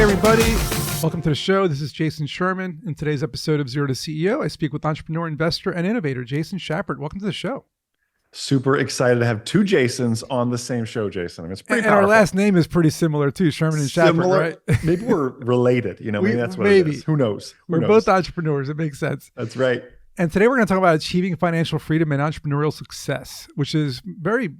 everybody. Welcome to the show. This is Jason Sherman. In today's episode of Zero to CEO, I speak with entrepreneur, investor, and innovator Jason Schappert. Welcome to the show. Super excited to have two Jasons on the same show, Jason. I mean, it's pretty and powerful. Our last name is pretty similar too, Sherman and Schappert, right? Maybe we're related. Maybe that's what it is. Who knows? We're both entrepreneurs. It makes sense. That's right. And today we're going to talk about achieving financial freedom and entrepreneurial success, which is very,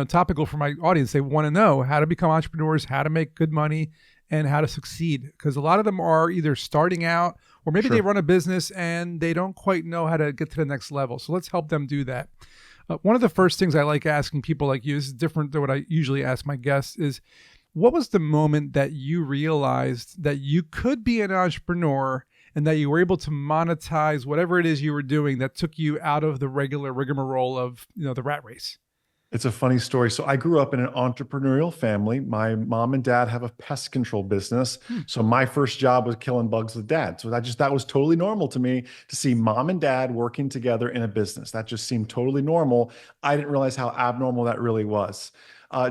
topical for my audience. They want to know how to become entrepreneurs, how to make good money, and how to succeed. Because a lot of them are either starting out or maybe they run a business and they don't quite know how to get to the next level. So let's help them do that. One of the first things I like asking people like you, this is different than what I usually ask my guests, is what was the moment that you realized that you could be an entrepreneur and that you were able to monetize whatever it is you were doing that took you out of the regular rigmarole of, the rat race? It's a funny story. So I grew up in an entrepreneurial family. My mom and dad have a pest control business. So my first job was killing bugs with dad. So that was totally normal to me to see mom and dad working together in a business. That just seemed totally normal. I didn't realize how abnormal that really was.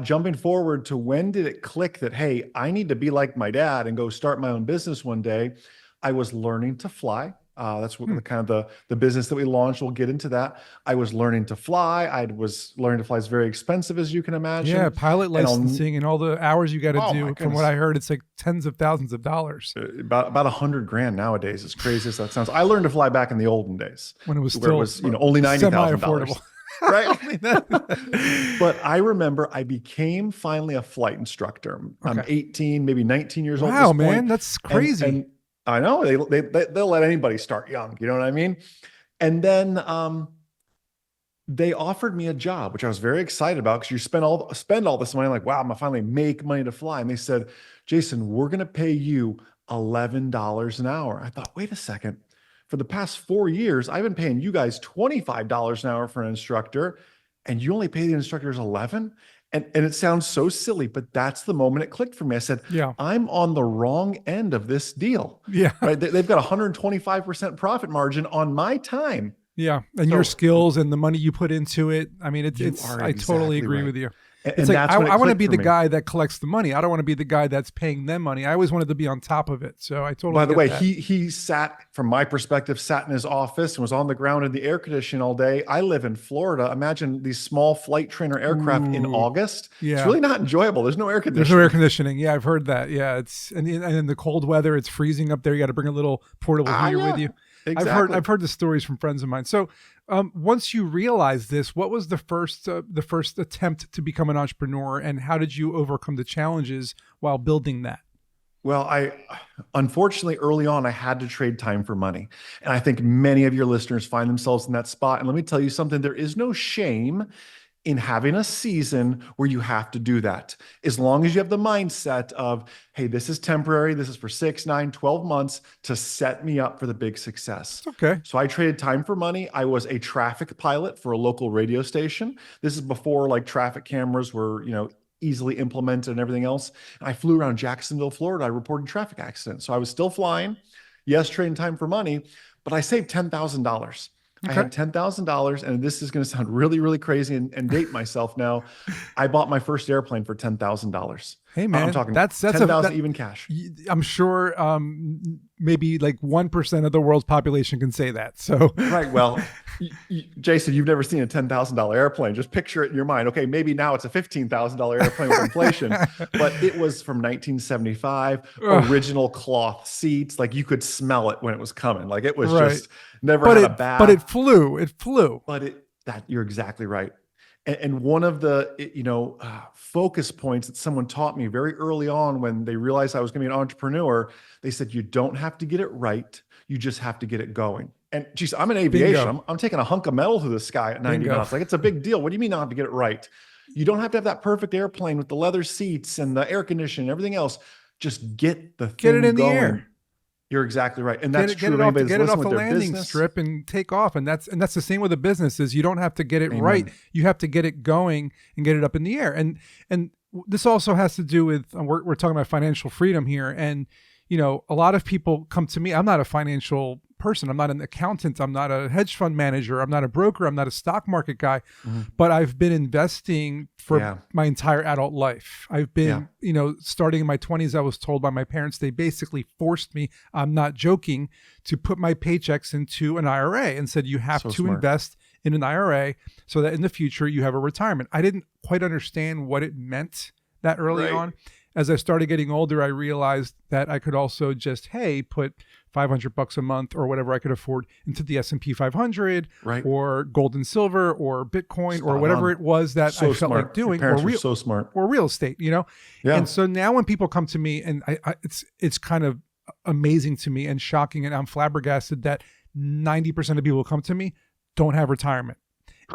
Jumping forward to when did it click that, hey, I need to be like my dad and go start my own business one day. I was learning to fly. That's what kind of the business that we launched. We'll get into that. I was learning to fly. Learning to fly is very expensive, as you can imagine. Yeah, pilot licensing and all the hours you got to do. From what I heard, it's like tens of thousands of dollars. About $100,000 nowadays. As crazy as that sounds. I learned to fly back in the olden days when it was still only $90,000. Right? But I remember I became finally a flight instructor. I'm 18, maybe 19 years old. Wow, man, that's crazy. And I know they'll let anybody start young. You know what I mean? And then they offered me a job, which I was very excited about because you spend all this money. Like, wow, I'm gonna finally make money to fly. And they said, Jason, we're gonna pay you $11 an hour. I thought, wait a second. For the past 4 years, I've been paying you guys $25 an hour for an instructor, and you only pay the instructors $11. And it sounds so silly, but that's the moment it clicked for me. I said, I'm on the wrong end of this deal. Yeah. Right. They've got 125% profit margin on my time. Yeah. And your skills and the money you put into it. I mean, I totally agree with you. It's like, I want to be the guy that collects the money. I don't want to be the guy that's paying them money. I always wanted to be on top of it. So I totally By the way, that. he sat, from my perspective, sat in his office and was on the ground in the air conditioning all day. I live in Florida. Imagine these small flight trainer aircraft in August. Yeah. It's really not enjoyable. There's no air conditioning. There's no air conditioning. Yeah, I've heard that. Yeah, and in the cold weather, it's freezing up there. You got to bring a little portable heater with you. Exactly. I've heard the stories from friends of mine. So once you realized this, what was the first attempt to become an entrepreneur, and how did you overcome the challenges while building that? Well, unfortunately, early on, I had to trade time for money. And I think many of your listeners find themselves in that spot. And let me tell you something, there is no shame in having a season where you have to do that. As long as you have the mindset of, hey, this is temporary. This is for 6, 9, 12 months to set me up for the big success. Okay. So I traded time for money. I was a traffic pilot for a local radio station. This is before like traffic cameras were, easily implemented and everything else. And I flew around Jacksonville, Florida. I reported traffic accidents. So I was still flying. Yes, trading time for money, but I saved $10,000. Okay. I had $10,000, and this is going to sound really, really crazy and date myself now. I bought my first airplane for $10,000. Hey man, I'm talking that's 10,000 even cash. I'm sure maybe like 1% of the world's population can say that. So right. Well, Jason, you've never seen a $10,000 airplane. Just picture it in your mind. Okay, maybe now it's a $15,000 airplane with inflation, but it was from 1975. Original cloth seats, like you could smell it when it was coming. Like it was just never had a bath. But it flew. It flew. But you're exactly right. And one of the, focus points that someone taught me very early on when they realized I was going to be an entrepreneur, they said, you don't have to get it right. You just have to get it going. And geez, I'm in aviation. I'm taking a hunk of metal through the sky at 90 knots. Like it's a big deal. What do you mean I don't have to get it right? You don't have to have that perfect airplane with the leather seats and the air conditioning and everything else. Just get the thing Get it in going. the air. You're exactly right. And that's true. Get it off a landing strip and take off. And that's the same with a business is you don't have to get it right. You have to get it going and get it up in the air. And this also has to do with, we're talking about financial freedom here. And, a lot of people come to me. I'm not a financial person. I'm not an accountant. I'm not a hedge fund manager. I'm not a broker. I'm not a stock market guy, but I've been investing for my entire adult life. I've been, starting in my 20s, I was told by my parents, they basically forced me, I'm not joking, to put my paychecks into an IRA and said, you have to invest in an IRA so that in the future you have a retirement. I didn't quite understand what it meant that early on. As I started getting older, I realized that I could also just, put $500 a month or whatever I could afford into the S&P 500 or gold and silver or Bitcoin or whatever it was that I felt like doing, or real estate, And so now when people come to me, and it's kind of amazing to me and shocking, and I'm flabbergasted that 90% of people who come to me don't have retirement.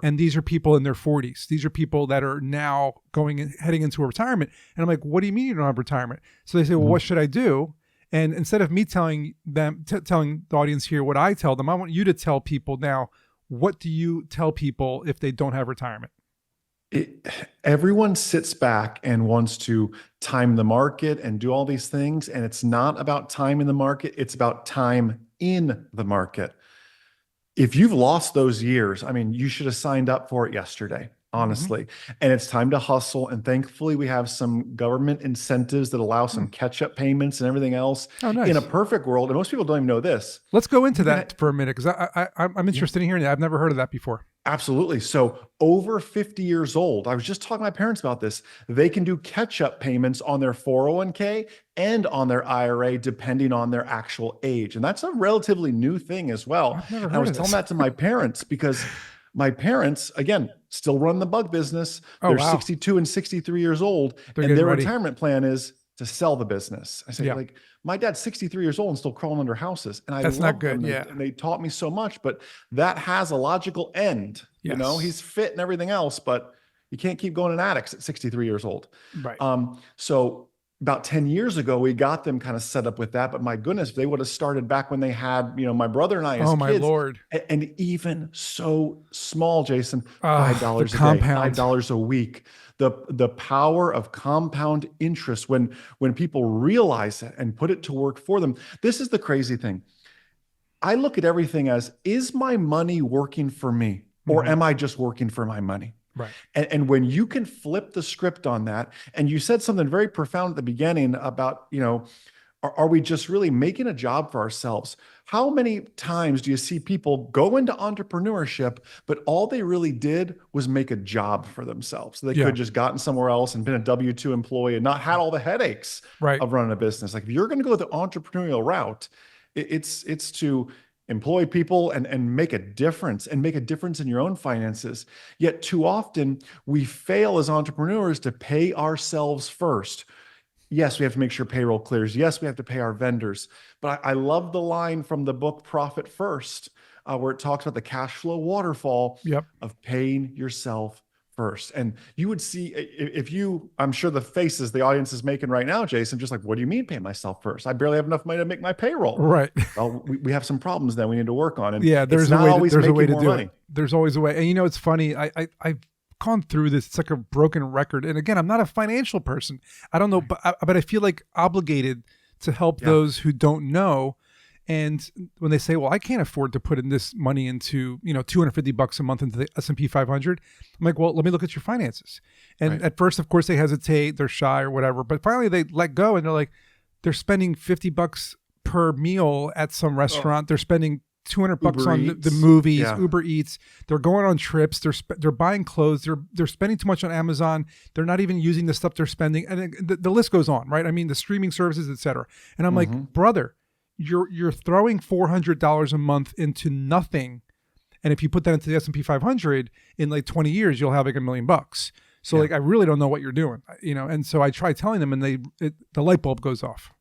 And these are people in their 40s. These are people that are now heading into a retirement. And I'm like, what do you mean you don't have retirement? So they say, well, what should I do? And instead of me telling them, telling the audience here what I tell them, I want you to tell people now, what do you tell people if they don't have retirement? Everyone sits back and wants to time the market and do all these things. And it's not about time in the market. It's about time in the market. If you've lost those years, I mean, you should have signed up for it yesterday, honestly. And it's time to hustle. And thankfully, we have some government incentives that allow some catch-up payments and everything else. Oh, nice. In a perfect world, and most people don't even know this. Let's go into that for a minute, because I'm interested in hearing that. I've never heard of that before. Absolutely. So over 50 years old, I was just talking to my parents about this. They can do catch-up payments on their 401k and on their IRA, depending on their actual age. And that's a relatively new thing as well. And I was telling that to my parents because my parents, again, still run the bug business. They're 62 and 63 years old. And their retirement plan is to sell the business. I say, like, my dad's 63 years old and still crawling under houses. And that's not good. And they taught me so much, but that has a logical end. You know, he's fit and everything else, but you can't keep going in attics at 63 years old. Right. So about 10 years ago, we got them kind of set up with that. But my goodness, they would have started back when they had, my brother and I as kids. My Lord. And even so small, Jason, $5 a day, $5 a week. The power of compound interest when people realize it and put it to work for them. This is the crazy thing. I look at everything as, is my money working for me, or am I just working for my money? Right. And when you can flip the script on that, and you said something very profound at the beginning about, are we just really making a job for ourselves? How many times do you see people go into entrepreneurship, but all they really did was make a job for themselves? So they could have just gotten somewhere else and been a W-2 employee and not had all the headaches of running a business. Like, if you're going to go the entrepreneurial route, it's to employ people and make a difference in your own finances. Yet too often we fail as entrepreneurs to pay ourselves first. Yes, we have to make sure payroll clears. Yes, we have to pay our vendors. But I love the line from the book Profit First, where it talks about the cash flow waterfall of paying yourself first. And you would see, I'm sure the faces the audience is making right now, Jason, just like, what do you mean pay myself first? I barely have enough money to make my payroll. Right. Well, we have some problems that we need to work on. And there's a way to do it. There's always a way. And it's funny. I've gone through this. It's like a broken record. And again, I'm not a financial person. I don't know, but I feel like obligated to help those who don't know. And when they say, well, I can't afford to put in this money into, $250 a month into the S&P 500. I'm like, well, let me look at your finances. And at first, of course, they hesitate, they're shy or whatever. But finally they let go and they're spending $50 per meal at some restaurant. They're spending $200 on the movies, Uber Eats. They're going on trips. They're buying clothes. They're spending too much on Amazon. They're not even using the stuff they're spending. And the list goes on, right? I mean, the streaming services, et cetera. And I'm like, brother, you're throwing $400 a month into nothing. And if you put that into the S&P 500 in like 20 years, you'll have like $1 million. So like, I really don't know what you're doing, And so I try telling them and the light bulb goes off.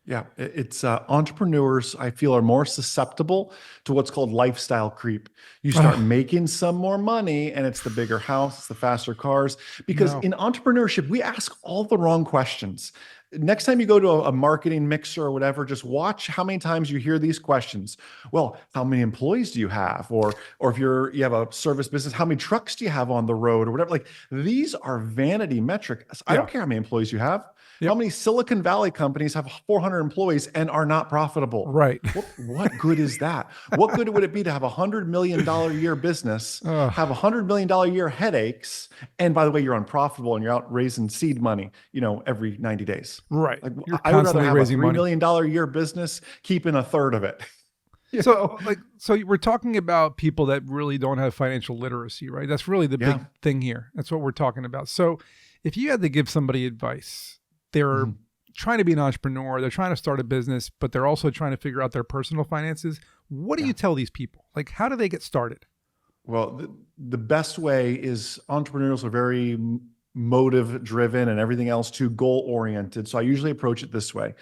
Yeah, it's entrepreneurs, I feel, are more susceptible to what's called lifestyle creep. You start making some more money and it's the bigger house, it's the faster cars. Because in entrepreneurship, we ask all the wrong questions. Next time you go to a marketing mixer or whatever, just watch how many times you hear these questions. Well, how many employees do you have? Or if you have a service business, how many trucks do you have on the road or whatever? Like these are vanity metrics. I Yeah. don't care how many employees you have. How Yep. many Silicon Valley companies have 400 employees and are not profitable? Right. What good is that? What good would it be to have $100 million a year business, have $100 million a year headaches, and by the way, you're unprofitable and you're out raising seed money, every 90 days. Right. Like You're I would rather constantly have a raising $3 money. million a year business, keeping a third of it. So we're talking about people that really don't have financial literacy, right? That's really the big thing here. That's what we're talking about. So if you had to give somebody advice, they're trying to be an entrepreneur, they're trying to start a business, but they're also trying to figure out their personal finances. What do you tell these people? Like, how do they get started? Well, the best way is entrepreneurs are very motive driven and everything else too goal oriented. So I usually approach it this way.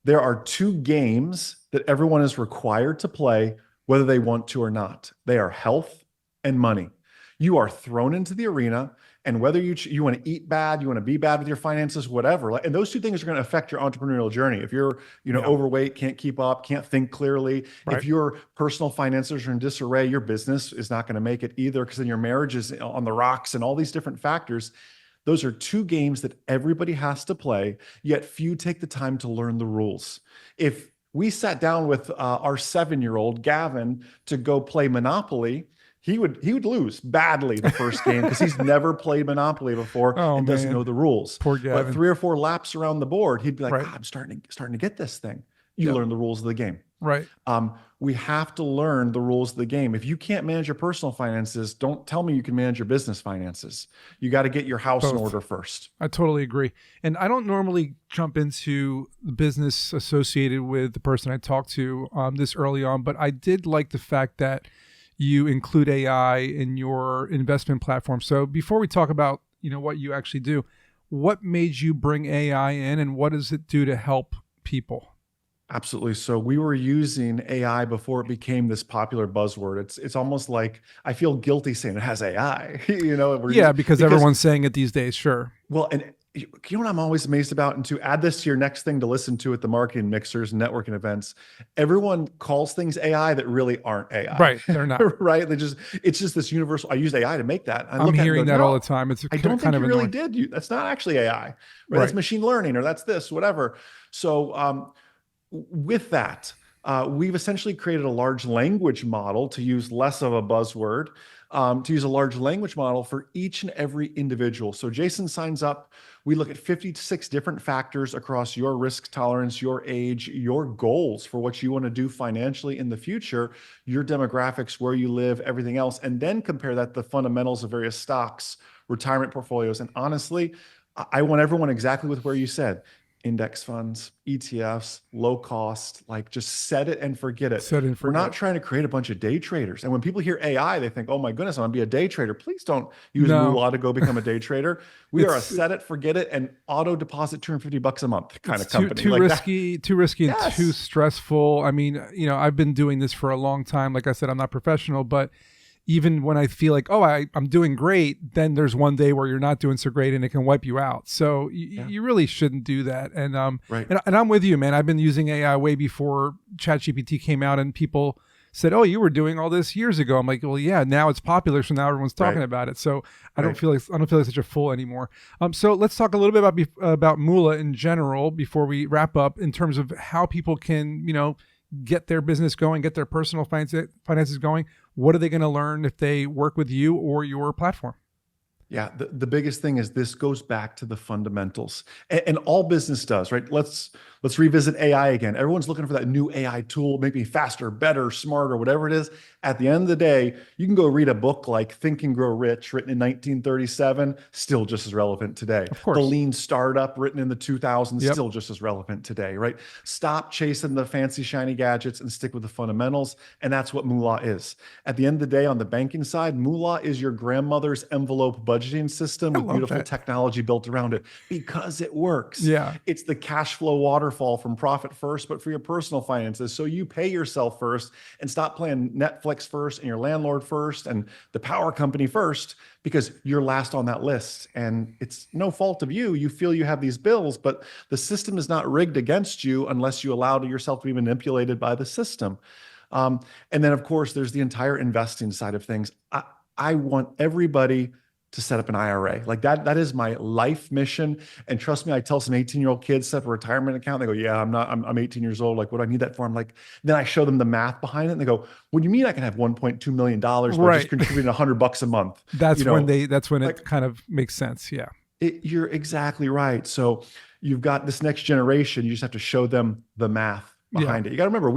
There are two games that everyone is required to play, whether they want to or not. They are health and money. You are thrown into the arena, and whether you want to eat bad, you want to be bad with your finances, whatever. And those two things are going to affect your entrepreneurial journey. If you're, overweight, can't keep up, can't think clearly. Right. If your personal finances are in disarray, your business is not going to make it either, because then your marriage is on the rocks and all these different factors. Those are two games that everybody has to play, yet few take the time to learn the rules. If we sat down with our 7-year-old Gavin to go play Monopoly, he would lose badly the first game because he's never played Monopoly before and doesn't know the rules. Poor Gavin. But 3 or 4 laps around the board, he'd be like, right. I'm starting to get this thing. You learn the rules of the game. Right. We have to learn the rules of the game. If you can't manage your personal finances, don't tell me you can manage your business finances. You got to get your house in order first. I totally agree. And I don't normally jump into the business associated with the person I talked to this early on, but I did like the fact that you include AI in your investment platform. So before we talk about, what you actually do, what made you bring AI in and what does it do to help people? Absolutely. So we were using AI before it became this popular buzzword. It's almost like I feel guilty saying it has AI, because everyone's saying it these days. Sure. Well, and you know what I'm always amazed about, and to add this to your next thing to listen to at the marketing mixers and networking events, everyone calls things AI that really aren't AI. Right. They're not. Right. It's just this universal. I used AI to make that. I'm hearing that all the time. I don't think you really did. That's not actually AI. Right? That's machine learning, or that's this, whatever. So with that, we've essentially created a large language model, to use less of a buzzword, to use a large language model for each and every individual. So Jason signs up. We look at 56 different factors across your risk tolerance, your age, your goals for what you want to do financially in the future, your demographics, where you live, everything else, and then compare that to the fundamentals of various stocks, retirement portfolios. And honestly, I want everyone exactly with where you said. Index funds, ETFs, low cost, like just set it and forget it. We're not trying to create a bunch of day traders. And when people hear AI, they think, oh my goodness, I'm gonna be a day trader. Please don't use Moola to go become a day trader. We are a set it, forget it, and auto deposit $250 a month kind of company. Too risky and too stressful. I mean, I've been doing this for a long time. Like I said, I'm not professional, but even when I feel like, I'm doing great, then there's one day where you're not doing so great and it can wipe you out. So you really shouldn't do that. And and I'm with you, man. I've been using AI way before ChatGPT came out and people said, oh, you were doing all this years ago. I'm like, well, yeah, now it's popular. So now everyone's talking about it. So I don't feel like such a fool anymore. So let's talk a little bit about Moola in general before we wrap up, in terms of how people can, get their business going, get their personal finances going. What are they going to learn if they work with you or your platform? Yeah, the biggest thing is this goes back to the fundamentals, and all business does, right? Let's revisit AI again. Everyone's looking for that new AI tool, make me faster, better, smarter, whatever it is. At the end of the day, you can go read a book like Think and Grow Rich, written in 1937, still just as relevant today. Of course. The Lean Startup, written in the 2000s, still just as relevant today, right? Stop chasing the fancy, shiny gadgets and stick with the fundamentals, and that's what Moola is. At the end of the day, on the banking side, Moola is your grandmother's envelope budget budgeting system with beautiful technology built around it because it works. Yeah. It's the cash flow waterfall from profit first, but for your personal finances. So you pay yourself first and stop playing Netflix first and your landlord first and the power company first, because you're last on that list. And it's no fault of you. You feel you have these bills, but the system is not rigged against you unless you allow yourself to be manipulated by the system. And then, of course, there's the entire investing side of things. I want everybody to set up an IRA. Like that is my life mission. And trust me, I tell some 18-year-old kids set up a retirement account. They go, yeah, I'm 18 years old. Like, what do I need that for? I'm like, then I show them the math behind it. And they go, what do you mean I can have $1.2 million by just contributing $100 a month? That's when it kind of makes sense. Yeah. You're exactly right. So you've got this next generation. You just have to show them the math behind it. You got to remember,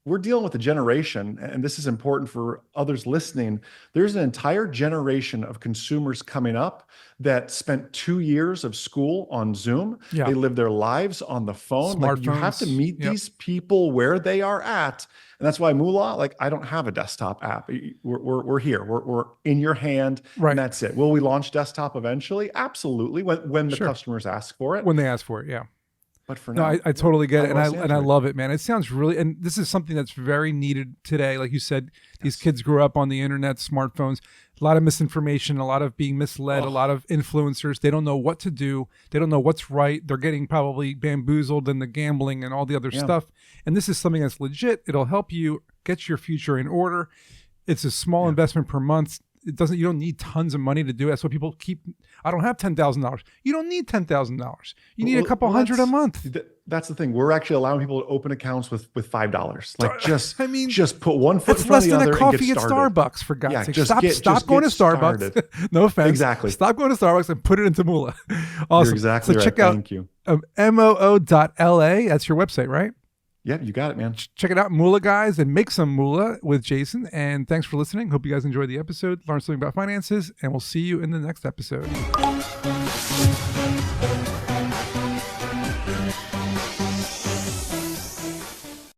we're dealing with a generation, and this is important for others listening. There's an entire generation of consumers coming up that spent 2 years of school on Zoom. Yeah. They live their lives on the phone. Like, you have to meet these people where they are at. And that's why Moola, like, I don't have a desktop app. We're here. We're in your hand, and that's it. Will we launch desktop eventually? Absolutely. When the customers ask for it. When they ask for it, yeah. But for now, I totally get it, and I love it, man. It sounds really, and this is something that's very needed today. Like you said, these kids grew up on the internet, smartphones, a lot of misinformation, a lot of being misled, a lot of influencers. They don't know what to do. They don't know what's right. They're getting probably bamboozled in the gambling and all the other stuff. And this is something that's legit. It'll help you get your future in order. It's a small investment per month. You don't need tons of money to do it. That's what people I don't have $10,000. You don't need $10,000. You need a couple hundred a month. That's the thing. We're actually allowing people to open accounts with $5. Like, just put one foot in front of the other and get started. It's less than a coffee at Starbucks, for God's sake. Stop going to Starbucks. No offense. Exactly. Stop going to Starbucks and put it into Moola. Awesome. You're exactly right. Check out Thank you. moo.la. That's your website, right? Yeah, you got it, man. Check it out, Moola, guys, and make some Moola with Jason. And thanks for listening. Hope you guys enjoyed the episode, learned something about finances, and we'll see you in the next episode.